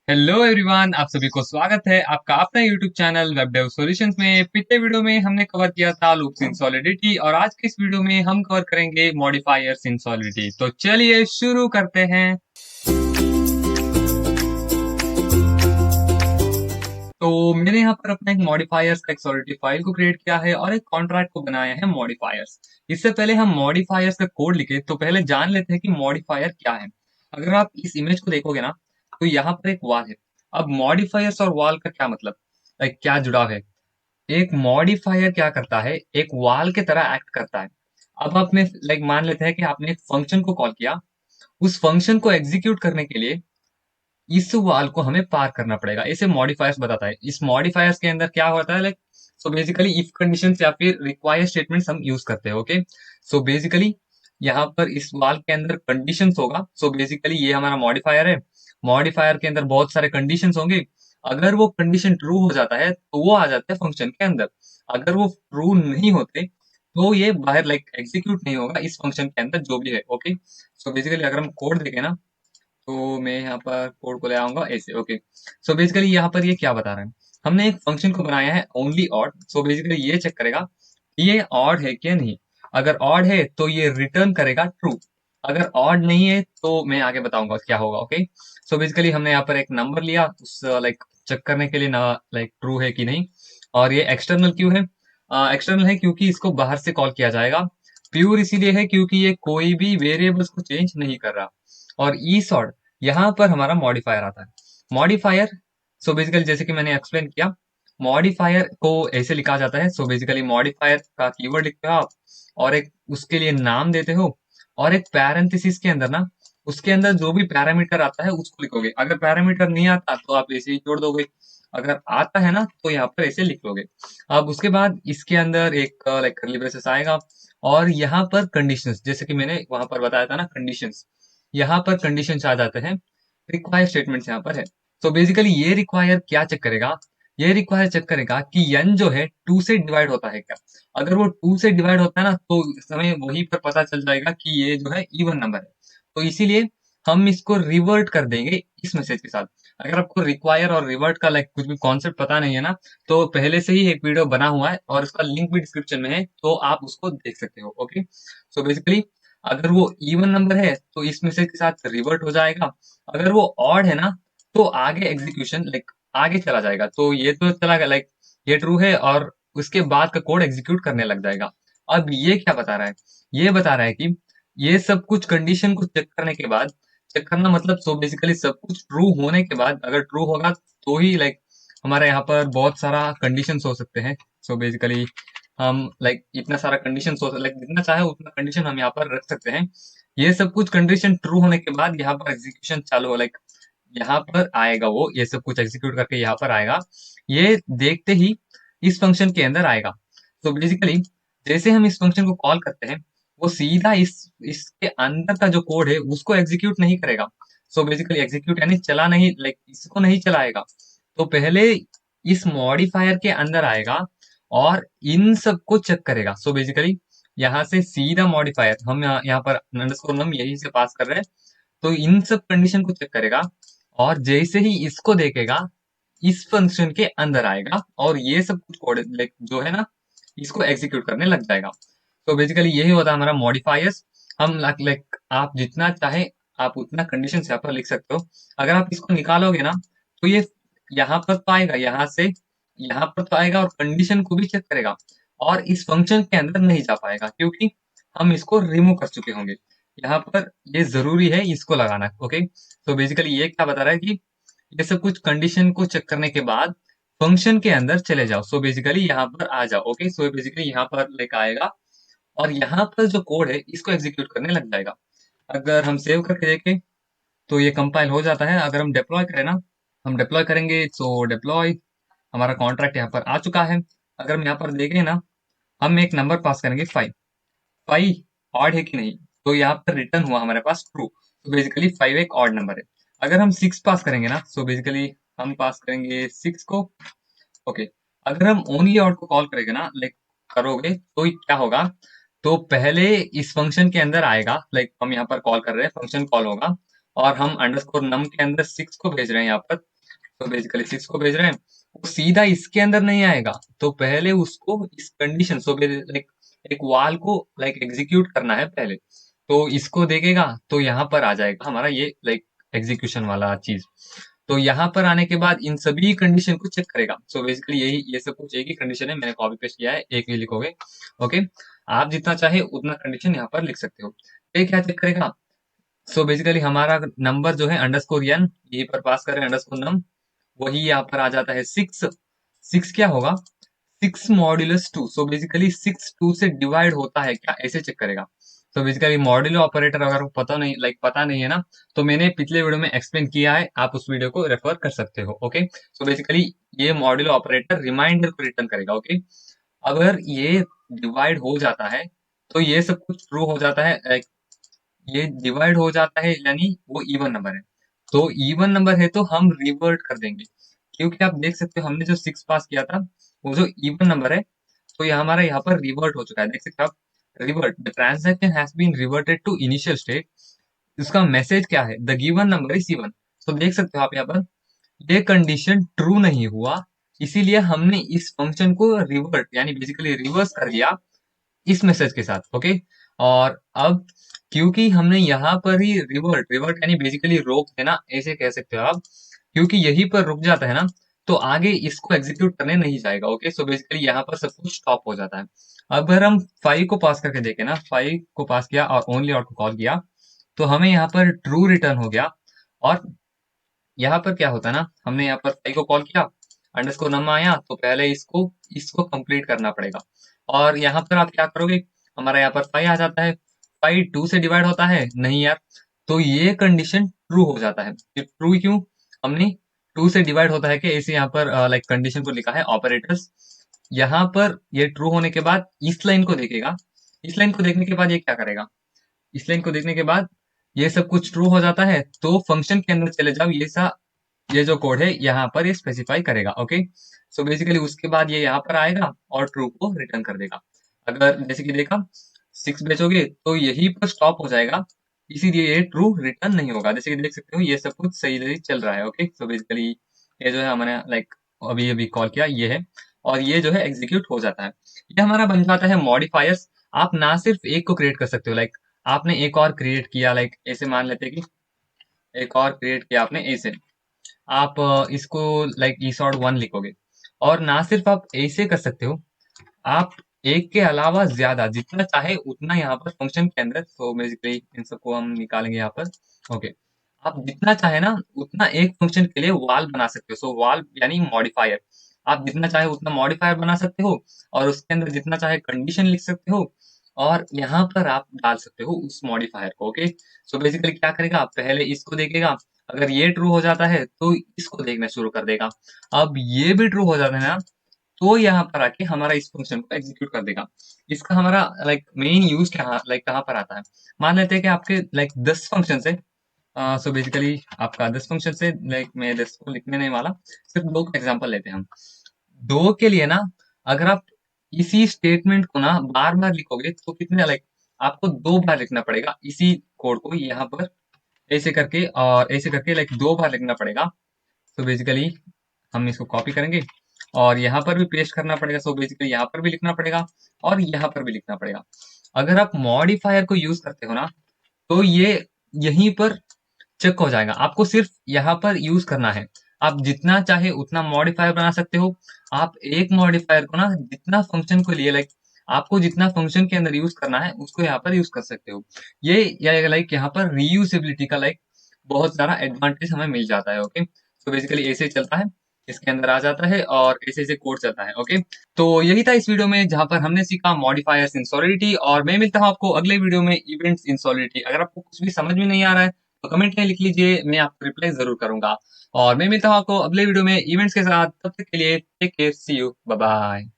Hello everyone, आप सभी को स्वागत है आपका अपना YouTube channel web dev solutions में। पिछले वीडियो में हमने कवर किया था लूप्स इन सॉलिडिटी और आज के इस वीडियो में हम कवर करेंगे मॉडिफायर्स इन सॉलिडिटी। तो चलिए शुरू करते हैं। तो मैंने यहाँ पर अपना एक मॉडिफायर्स का एक सॉलिडिटी फाइल को क्रिएट किया है और एक कॉन्ट्रैक्ट को बनाया है मॉडिफायर्स। इससे पहले हम मॉडिफायर्स का कोड लिखे तो पहले जान लेते हैं कि मॉडिफायर क्या है। अगर आप इस इमेज को देखोगे ना, तो यहाँ पर एक वॉल है। अब मॉडिफायर्स और वॉल का क्या मतलब, लाइक क्या जुड़ाव है। एक मॉडिफायर क्या करता है, एक वॉल के तरह एक्ट करता है। अब आपने लाइक मान लेते हैं कि आपने एक फंक्शन को कॉल किया। उस फंक्शन को एग्जीक्यूट करने के लिए इस वाल को हमें पार करना पड़ेगा, इसे मॉडिफायर्स बताता है। इस मॉडिफायर्स के अंदर क्या होता है, like so basically if conditions या फिर रिक्वायर स्टेटमेंट्स हम यूज करते हैं। ओके, सो बेसिकली यहाँ पर इस वाल के अंदर कंडीशंस होगा। सो बेसिकली ये हमारा मॉडिफायर है। मॉडिफायर के अंदर बहुत सारे कंडीशंस होंगे। अगर वो कंडीशन ट्रू हो जाता है तो वो आ जाता है फंक्शन के अंदर। अगर वो ट्रू नहीं होते तो ये बाहर लाइक एग्जीक्यूट नहीं होगा इस फंक्शन के अंदर जो भी है। ओके, सो बेसिकली अगर हम कोड देखें ना, तो मैं यहाँ पर कोड को ले आऊंगा ऐसे। ओके, सो बेसिकली यहाँ पर ये क्या बता रहा है, हमने एक फंक्शन को बनाया है ओनली ऑड। सो बेसिकली ये चेक करेगा कि ये ऑड है क्या नहीं। अगर ऑड है तो ये रिटर्न करेगा ट्रू। अगर ऑड नहीं है तो मैं आगे बताऊंगा क्या होगा। ओके, सो बेसिकली हमने यहाँ पर एक नंबर लिया उस लाइक चेक करने के लिए ना, लाइक ट्रू है कि नहीं। और ये एक्सटर्नल क्यों है, एक्सटर्नल है क्योंकि इसको बाहर से कॉल किया जाएगा। प्योर इसीलिए है क्योंकि ये कोई भी वेरिएबल्स को चेंज नहीं कर रहा। और ई सॉर्ट, यहाँ पर हमारा मॉडिफायर आता है। मॉडिफायर, सो बेसिकली जैसे कि मैंने एक्सप्लेन किया, मॉडिफायर को ऐसे लिखा जाता है। सो बेसिकली मॉडिफायर का कीवर्ड लिखते हो आप और एक उसके लिए नाम देते हो और एक पैरेंथेसिस के अंदर ना, उसके अंदर जो भी पैरामीटर आता है उसको लिखोगे। अगर पैरामीटर नहीं आता तो आप ऐसे ही छोड़ दोगे। अगर आता है ना तो यहाँ पर ऐसे लिख लोगे। अब उसके बाद इसके अंदर एक लाइक कर्ली ब्रेसेस आएगा और यहाँ पर कंडीशंस, जैसे कि मैंने वहां पर बताया था ना कंडीशंस, यहाँ पर कंडीशंस आ जाते हैं। रिक्वायर स्टेटमेंट्स यहाँ पर है। तो बेसिकली ये रिक्वायर क्या चेक करेगा, ये रिक्वायर चेक करेगा कि n जो है 2 से डिवाइड होता है क्या। अगर वो 2 से डिवाइड होता है ना तो हमें वहीं पर पता चल जाएगा कि ये जो है इवन नंबर है। तो इसीलिए हम इसको रिवर्ट कर देंगे इस मैसेज के साथ। अगर आपको रिक्वायर और रिवर्ट का लाइक कुछ भी कॉन्सेप्ट पता नहीं है ना, तो पहले से ही एक वीडियो बना हुआ है और उसका लिंक भी डिस्क्रिप्शन में है, तो आप उसको देख सकते हो। ओके, सो बेसिकली अगर वो इवन नंबर है तो इस मैसेज के साथ रिवर्ट हो जाएगा। अगर वो ऑड है ना तो आगे एग्जीक्यूशन लाइक आगे चला जाएगा। तो ये तो चला गया लाइक ये ट्रू है और उसके बाद का कोड एग्जीक्यूट करने लग जाएगा। अब ये क्या बता रहा है, ये बता रहा है कि ये सब कुछ कंडीशन को चेक करने के बाद, चेक करना मतलब सो बेसिकली सब कुछ ट्रू होने के बाद, अगर ट्रू होगा तो ही लाइक हमारे यहाँ पर बहुत सारा कंडीशंस हो सकते हैं। सो बेसिकली हम लाइक इतना सारा कंडीशन हो लाइक जितना चाहे उतना कंडीशन हम यहाँ पर रख सकते हैं। ये सब कुछ कंडीशन ट्रू होने के बाद यहाँ पर एग्जीक्यूशन चालू हो लाइक यहाँ पर आएगा, वो ये सब कुछ एग्जीक्यूट करके यहाँ पर आएगा। ये देखते ही इस फंक्शन के अंदर आएगा। तो बेसिकली जैसे हम इस फंक्शन को कॉल करते हैं, वो सीधा इसके अंदर का जो कोड है उसको एग्जीक्यूट नहीं करेगा। सो बेसिकली एग्जीक्यूट यानी चला नहीं, लाइक इसको नहीं चलाएगा। तो पहले इस मॉडिफायर के अंदर आएगा और इन सबको चेक करेगा। सो बेसिकली यहाँ से सीधा मॉडिफायर हम यहाँ पर अंडरस्कोर नम यही से पास कर रहे हैं। तो इन सब कंडीशन को चेक करेगा और जैसे ही इसको देखेगा इस फंक्शन के अंदर आएगा और ये सब कुछ कोड लाइक जो है ना इसको एग्जीक्यूट करने लग जाएगा। तो बेसिकली यही होता है हमारा मॉडिफायर्स। हम लाइक आप जितना चाहे आप उतना कंडीशन यहाँ पर लिख सकते हो। अगर आप इसको निकालोगे ना तो ये यहाँ पर तो आएगा, यहाँ से यहाँ पर तो आएगा और कंडीशन को भी चेक करेगा और इस फंक्शन के अंदर नहीं जा पाएगा क्योंकि हम इसको रिमूव कर चुके होंगे। यहाँ पर ये जरूरी है इसको लगाना। ओके, तो बेसिकली ये क्या बता रहा है कि ये सब कुछ कंडीशन को चेक करने के बाद फंक्शन के अंदर चले जाओ। सो बेसिकली यहाँ पर आ जाओ। ओके, सो बेसिकली यहाँ पर लेकर आएगा और यहाँ पर जो कोड है इसको एग्जीक्यूट करने लग जाएगा। अगर हम सेव करके देखें तो ये कंपाइल हो जाता है। अगर हम डिप्लॉय करें ना, हम डिप्लॉय करेंगे तो डिप्लॉय हमारा कॉन्ट्रैक्ट यहाँ पर आ चुका है। अगर हम यहाँ पर देखें ना, हम एक नंबर पास करेंगे 5। 5 ऑड है कि नहीं, तो यहाँ पर रिटर्न हुआ हमारे पास ट्रू। तो बेसिकली 5 एक ऑड नंबर है। अगर हम 6 पास करेंगे ना, सो बेसिकली हम पास करेंगे 6 को। ओके, अगर हम ओनली ऑड को कॉल करेंगे ना, लाइक करोगे तो क्या होगा, तो पहले इस फंक्शन के अंदर आएगा, लाइक हम यहाँ पर कॉल कर रहे हैं फंक्शन कॉल होगा और हम अंडरस्कोर नम के अंदर 6 को भेज रहे हैं यहाँ पर। तो बेसिकली 6 को भेज रहे हैं, वो सीधा इसके अंदर नहीं आएगा, तो पहले उसको इस कंडीशन लाइक एक वाल को लाइक एग्जीक्यूट करना है पहले। तो इसको देखेगा तो यहाँ पर आ जाएगा हमारा ये लाइक एग्जीक्यूशन वाला चीज। तो यहाँ पर आने के बाद इन सभी कंडीशन को चेक करेगा। सो बेसिकली यही ये सब कुछ एक ही कंडीशन है, मैंने कॉपी पेस्ट किया है, एक ही लिखोगे। ओके, आप जितना चाहे उतना कंडीशन यहाँ पर लिख सकते हो। ये क्या चेक करेगा? सो बेसिकली हमारा नंबर जो है अंडरस्कोर एन, यहीं पर पास करें अंडरस्कोर नम, वही यहाँ पर आ जाता है 6। 6 क्या होगा? 6 मॉड्यूलस 2। सो बेसिकली 6 2 से डिवाइड होता है क्या, ऐसे चेक करेगा। तो बेसिकली मॉड्यूलो ऑपरेटर अगर पता नहीं है ना, तो मैंने पिछले वीडियो में एक्सप्लेन किया है, आप उस वीडियो को रेफर कर सकते हो। ओके, सो बेसिकली ये मॉड्यूलो ऑपरेटर रिमाइंडर को रिटर्न करेगा। ओके, अगर ये डिवाइड हो जाता है तो ये सब कुछ ट्रू हो जाता है। ये डिवाइड हो जाता है यानी वो इवन नंबर है। तो इवन नंबर है तो हम रिवर्ट कर देंगे, क्योंकि आप देख सकते हो हमने जो 6 पास किया था वो जो इवन नंबर है, तो ये हमारा यहाँ पर रिवर्ट हो चुका है। देख सकते हो आप, revert the transaction has been reverted to initial state. इसका मैसेज क्या है? The given number is even. तो देख सकते हो आप यहाँ पर ये कंडीशन ट्रू नहीं हुआ, इसीलिए हमने इस फंक्शन को रिवर्ट यानी बेसिकली रिवर्स कर दिया इस मैसेज के साथ। ओके, और अब क्योंकि हमने यहाँ पर ही रिवर्ट रिवर्ट यानी बेसिकली रोक देना ऐसे कह सकते हो आप, क्योंकि यहीं पर रुक जाता है ना, तो आगे इसको एग्जीक्यूट करने नहीं जाएगा। ओके, सो बेसिकली यहाँ पर सब कुछ स्टॉप हो जाता है। अब अगर हम 5 को पास करके देखें ना, 5 को पास किया और ओनली आउट को कॉल किया, तो हमें यहाँ पर ट्रू रिटर्न हो गया। और यहाँ पर क्या होता है ना, हमने यहाँ पर 5 को कॉल किया, अंडरस्कोर नम आया, तो पहले इसको इसको कंप्लीट करना पड़ेगा। और यहाँ पर आप क्या करोगे, हमारा यहाँ पर 5 आ जाता है, 5 2 से डिवाइड होता है नहीं यार, तो ये कंडीशन ट्रू हो जाता है। ये ट्रू क्यों? हमने 2 से डिवाइड होता है कि ऐसे यहाँ पर लाइक कंडीशन को लिखा है ऑपरेटर्स। यहाँ पर ये ट्रू होने के बाद इस लाइन को देखेगा, इस लाइन को देखने के बाद ये क्या करेगा, इस लाइन को देखने के बाद ये सब कुछ ट्रू हो जाता है, तो फंक्शन के अंदर चले जाओ, ये जो कोड है यहाँ पर ये स्पेसिफाई करेगा। ओके, सो बेसिकली उसके बाद ये यहाँ पर आएगा और ट्रू को रिटर्न कर देगा। अगर जैसे कि देखा 6 बेचोगे तो यही पर स्टॉप हो जाएगा, इसीलिए ये ट्रू रिटर्न नहीं होगा। जैसे कि देख सकते हो ये सब कुछ सही सही चल रहा है। ओके, सो बेसिकली ये जो है हमने लाइक अभी अभी कॉल किया ये है, और ये जो है एग्जीक्यूट हो जाता है। ये हमारा बन जाता है मॉडिफायर्स। आप ना सिर्फ एक को क्रिएट कर सकते हो, लाइक आपने एक और क्रिएट किया, लाइक ऐसे मान लेते हैं कि एक और क्रिएट किया आपने ऐसे, आप इसको लाइक ई सॉर्ट 1 लिखोगे। और ना सिर्फ आप ऐसे कर सकते हो, आप एक के अलावा ज्यादा जितना चाहे उतना यहाँ पर फंक्शन के अंदर, तो बेसिकली इन सबको हम निकालेंगे यहाँ पर। ओके, आप जितना चाहे ना उतना एक फंक्शन के लिए वाल बना सकते हो। सो वाल यानी मॉडिफायर, आप जितना चाहे उतना मॉडिफायर बना सकते हो, और उसके अंदर जितना चाहे कंडीशन लिख सकते हो, और यहाँ पर आप डाल सकते हो उस मॉडिफायर को। ओके, सो बेसिकली क्या करेगा, पहले इसको देखेगा, अगर ये ट्रू हो जाता है तो इसको देखना शुरू कर देगा। अब ये भी ट्रू हो जाता है ना, तो यहाँ पर आके हमारा इस फंक्शन को एग्जीक्यूट कर देगा। इसका हमारा लाइक मेन यूज कहाँ पर आता है? मान लेते हैं कि आपके लाइक 10 फंक्शन है। सो बेसिकली आपका 10 फंक्शन से लाइक मैं 10 को लिखने नहीं वाला, सिर्फ 2 का एग्जांपल लेते हैं हम। 2 के लिए ना, अगर आप इसी स्टेटमेंट को ना बार बार लिखोगे तो कितने लाइक आपको 2 बार लिखना पड़ेगा इसी कोड को यहाँ पर, ऐसे करके और ऐसे करके लाइक 2 बार लिखना पड़ेगा। तो बेसिकली हम इसको कॉपी करेंगे और यहाँ पर भी पेस्ट करना पड़ेगा। सो बेसिकली यहाँ पर भी लिखना पड़ेगा और यहाँ पर भी लिखना पड़ेगा। अगर आप मॉडिफायर को यूज करते हो ना, तो ये यहीं पर चेक हो जाएगा, आपको सिर्फ यहाँ पर यूज करना है। आप जितना चाहे उतना मॉडिफायर बना सकते हो। आप एक मॉडिफायर को ना जितना फंक्शन को लिए लाइक आपको जितना फंक्शन के अंदर यूज करना है उसको यहाँ पर यूज कर सकते हो। ये लाइक यहाँ पर रीयूजेबिलिटी का लाइक बहुत सारा एडवांटेज हमें मिल जाता है। ओके, तो बेसिकली ऐसे ही चलता है, इसके अंदर आ जाता है और ऐसे ऐसे कोड चलता है। ओके, तो यही था इस वीडियो में जहां पर हमने सीखा मॉडिफायर्स इन सॉलिडिटी, और मैं मिलता हूं आपको अगले वीडियो में इवेंट्स इन सॉलिडिटी। अगर आपको कुछ भी समझ में नहीं आ रहा है तो कमेंट में लिख लीजिए, मैं आपको रिप्लाई जरूर करूंगा। और मैं मिलता हूं आपको अगले वीडियो में इवेंट्स के साथ, तब तक के लिए take care, see you, bye bye.